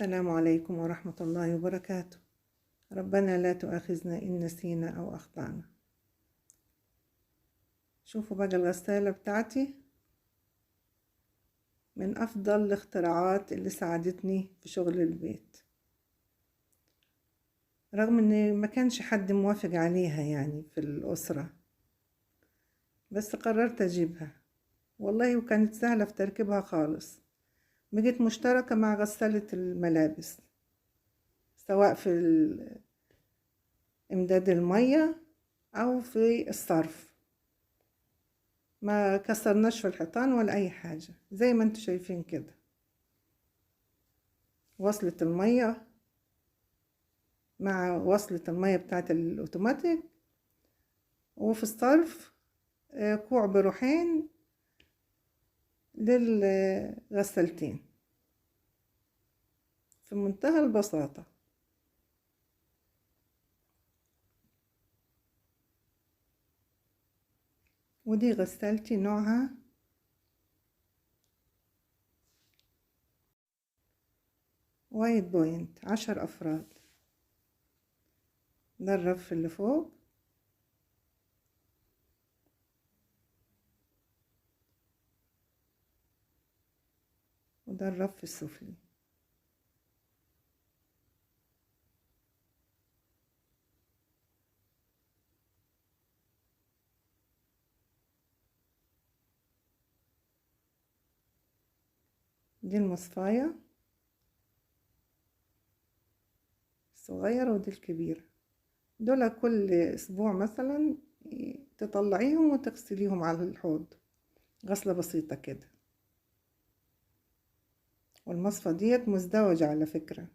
السلام عليكم ورحمة الله وبركاته. ربنا لا تؤاخذنا إن نسينا أو أخطأنا. شوفوا بقى الغسالة بتاعتي من أفضل الاختراعات اللي ساعدتني في شغل البيت، رغم إن ما كانش حد موافق عليها يعني في الأسرة، بس قررت أجيبها والله، وكانت سهلة في تركيبها خالص. بقت مشتركة مع غسالة الملابس، سواء في إمداد المية أو في الصرف. ما كسرناش في الحيطان ولا أي حاجة، زي ما انتوا شايفين كده. وصلة المية مع وصلة المية بتاعت الأوتوماتيك، وفي الصرف كوع بروحين للغسالتين، في منتهى البساطة. ودي غسالتي نوعها وايت بوينت 10 أفراد. ده الرف اللي فوق، وده الرف السفلي. دي المصفاية الصغيرة ودي الكبيرة. دول كل أسبوع مثلا تطلعيهم وتغسليهم على الحوض غسلة بسيطة كده. والمصفى ديت مزدوجة على فكرة،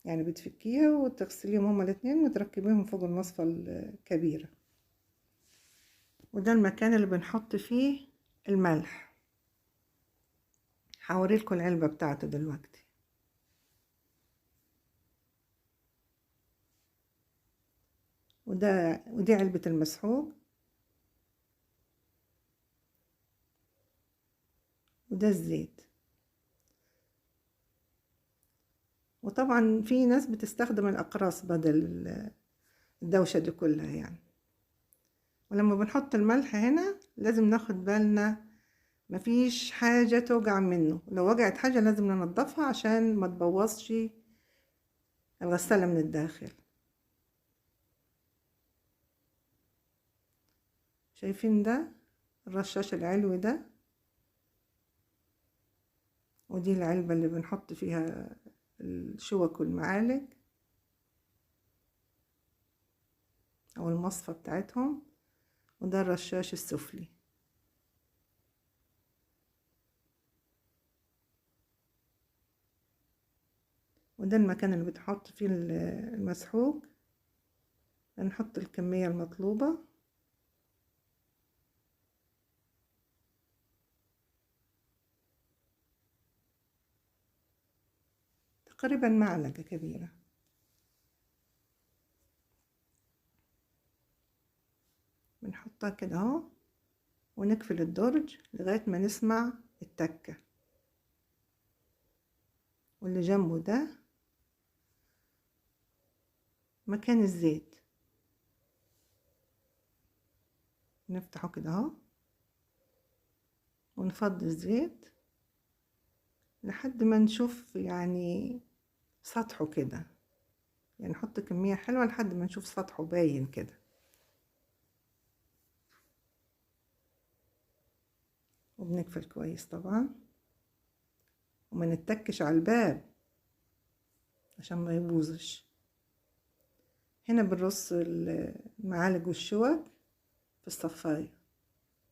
يعني بتفكيها وتغسليهم هما الاتنين وتركبيهم فوق المصفى الكبيرة. وده المكان اللي بنحط فيه الملح. هوريلكوا العلبة بتاعته دلوقتي. ودي علبة المسحوق، وده الزيت. وطبعا في ناس بتستخدم الأقراص بدل الدوشة دي كلها يعني. ولما بنحط الملح هنا لازم ناخد بالنا مفيش حاجة توجع منه، لو وجعت حاجة لازم ننضفها عشان ما تبوظش الغسالة من الداخل. شايفين ده الرشاش العلوي ده، ودي العلبة اللي بنحط فيها الشوك والمعالق او المصفى بتاعتهم، وده الرشاش السفلي. وده المكان اللي بتحط فيه المسحوق. بنحط الكمية المطلوبة، تقريبا معلقة كبيرة. بنحطها كده اهو، ونقفل الدرج لغاية ما نسمع التكة. واللي جنبه ده مكان الزيت، نفتحه كده اهو ونفضي الزيت لحد ما نشوف يعني سطحه كده، يعني نحط كمية حلوة لحد ما نشوف سطحه باين كده. وبنقفل كويس طبعا، وما نتكش على الباب عشان ما يبوظش. هنا بنرص المعالق والشوك في الصفاية،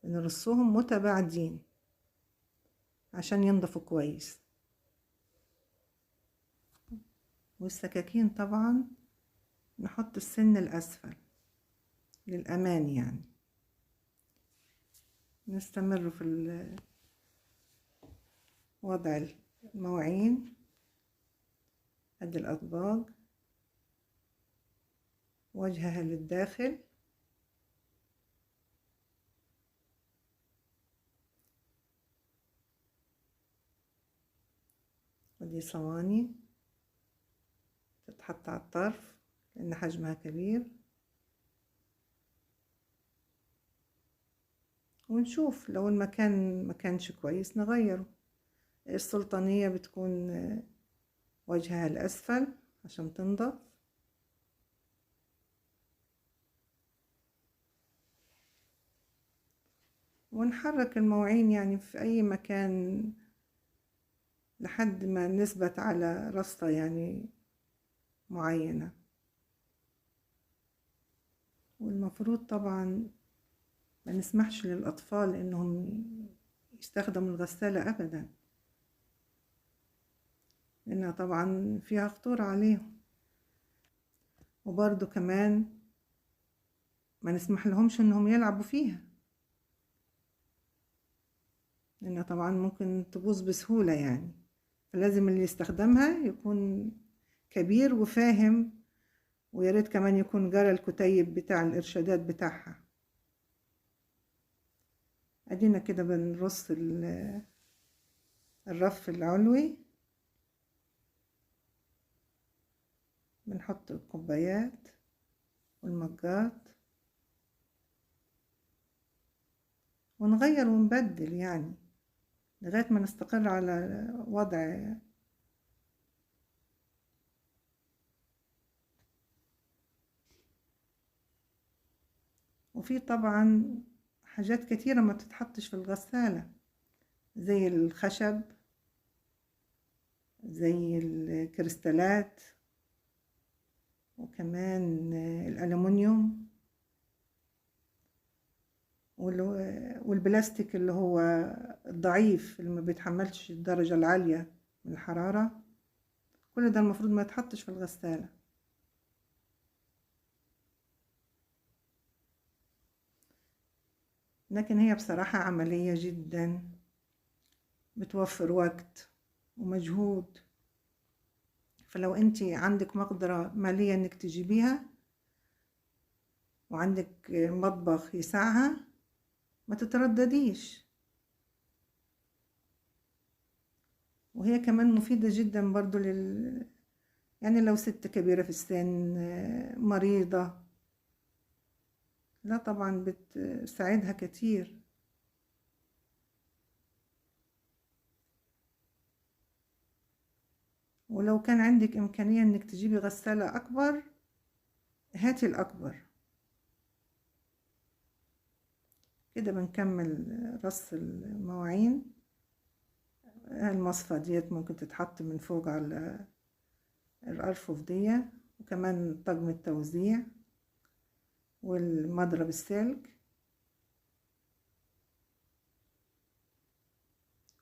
بنرصهم متباعدين عشان ينضفوا كويس. والسكاكين طبعا نحط السن الأسفل للأمان يعني. نستمر في وضع المواعين. ادي الأطباق وجهها للداخل، ودي صواني تتحط على الطرف لأن حجمها كبير، ونشوف لو المكان ما كانش كويس نغيره. السلطانية بتكون وجهها الأسفل عشان تنضف. ونحرك المواعين يعني في أي مكان لحد ما نثبت على رصة يعني معينة. والمفروض طبعا ما نسمحش للأطفال إنهم يستخدموا الغسالة أبدا، لأنها طبعا فيها خطورة عليهم. وبرضو كمان ما نسمح لهمش إنهم يلعبوا فيها، لأنها طبعا ممكن تبوظ بسهولة يعني. فلازم اللي يستخدمها يكون كبير وفاهم، وياريت كمان يكون جرى الكتيب بتاع الإرشادات بتاعها. أدينا كده بنرص الرف العلوي، بنحط الكوبايات والمجات ونغير ونبدل يعني لغاية ما نستقر على وضع. وفي طبعا حاجات كتيرة ما تتحطش في الغسالة، زي الخشب، زي الكريستالات، وكمان الألمنيوم، والبلاستيك اللي هو الضعيف اللي ما بيتحملش الدرجة العالية من الحرارة. كل ده المفروض ما يتحطش في الغسالة. لكن هي بصراحة عملية جدا، بتوفر وقت ومجهود. فلو انت عندك مقدرة مالية انك تجيبيها وعندك مطبخ يسعها ما تتردديش. وهي كمان مفيدة جدا برضو يعني لو ست كبيرة في السن مريضة، لا طبعا بتساعدها كتير. ولو كان عندك إمكانية إنك تجيبي غسالة أكبر هاتي الأكبر. كده بنكمل رص المواعين. المصفى ديت ممكن تتحط من فوق على الأرفف دي، وكمان طقم التوزيع والمضرب السلك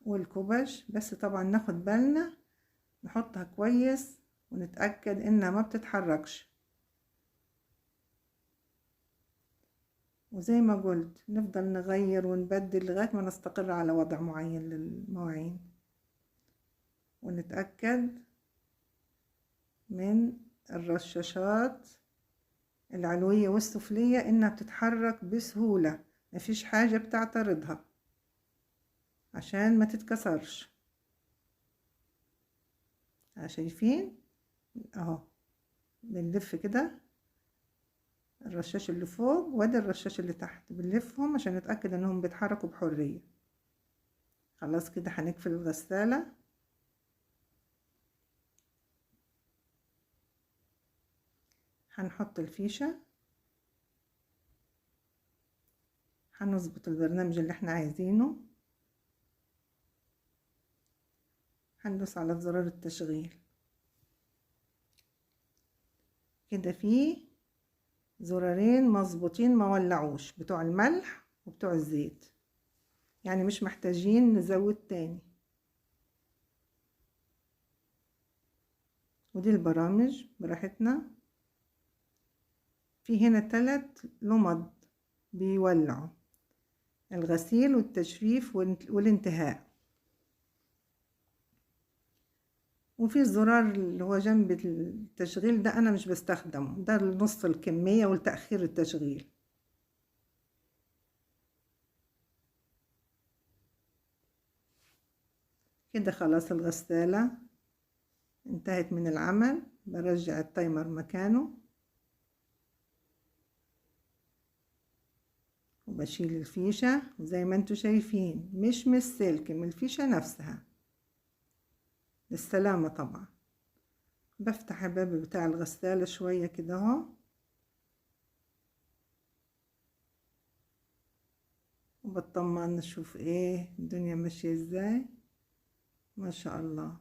والكوبش. بس طبعا ناخد بالنا نحطها كويس ونتأكد إنها ما بتتحركش. وزي ما قلت نفضل نغير ونبدل لغاية ما نستقر على وضع معين للمواعين، ونتأكد من الرشاشات العلوية والسفلية إنها بتتحرك بسهولة، مفيش حاجة بتعترضها عشان ما تتكسرش. شايفين اهو بنلف كده الرشاش اللي فوق وادي الرشاش اللي تحت، بنلفهم عشان نتأكد انهم بيتحركوا بحرية. خلاص كده هنقفل الغسالة. هنحط الفيشة، هنظبط البرنامج اللي احنا عايزينه، هندوس على زرار التشغيل. كده فيه زرارين مظبوطين ما ولعوش، بتوع الملح وبتوع الزيت، يعني مش محتاجين نزود تاني. ودي البرامج براحتنا. في هنا 3 لمض بيولعوا: الغسيل والتجفيف والانتهاء. وفي الزرار اللي هو جنب التشغيل ده انا مش بستخدمه، ده لنص الكمية ولتأخير التشغيل. كده خلاص الغسالة انتهت من العمل برجع التايمر مكانه وبشيل الفيشة، وزي ما انتوا شايفين مش من السلك، من الفيشة نفسها للسلامة طبعا. بفتح الباب بتاع الغسالة شوية كده اهو، وبطمن نشوف ايه الدنيا ماشية ازاي. ما شاء الله.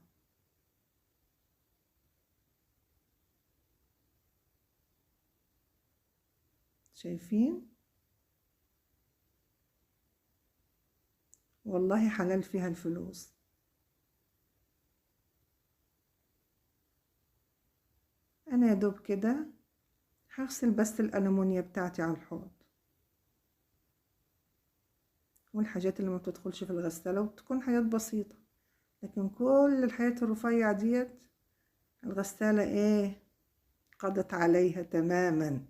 شايفين؟ والله حلال فيها الفلوس. انا يا دوب كده هغسل بس الألمونيا بتاعتي على الحوض، والحاجات اللي ما بتدخلش في الغسالة وبتكون حاجات بسيطة، لكن كل الحاجات الرفيعة ديت الغسالة ايه قضت عليها تماما.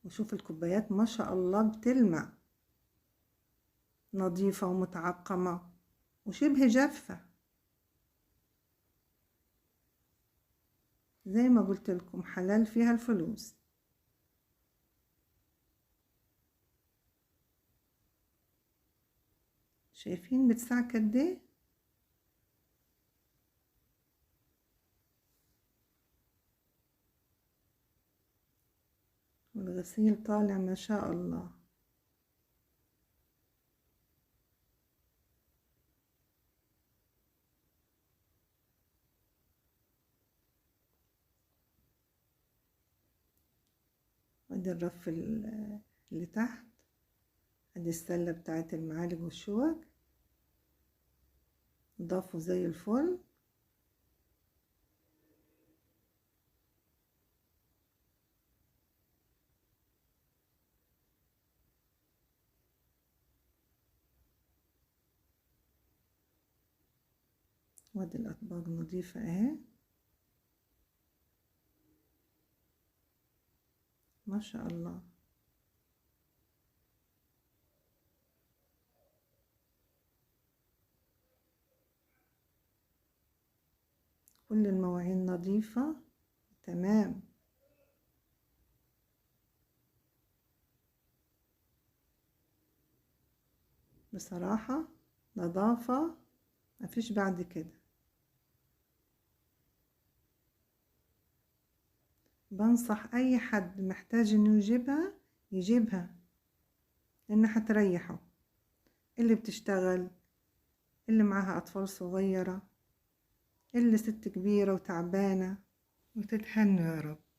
وشوف الكوبايات ما شاء الله بتلمع، نظيفة ومتعقمة وشبه جافة. زي ما قلت لكم حلال فيها الفلوس. شايفين بتساع قد ايه؟ والغسيل طالع ما شاء الله. ادي الرف اللي تحت، ادي السلة بتاعت المعالق والشوك، ضافوا زي الفل. وادي الاطباق نظيفة اهي ما شاء الله. كل المواعين نظيفة تمام. بصراحة نظافة مفيش بعد كده. بنصح اي حد محتاج انه يجيبها يجيبها، لانها هتريحه، اللي بتشتغل، اللي معاها اطفال صغيرة، اللي ست كبيرة وتعبانة، وتتهنوا يا رب.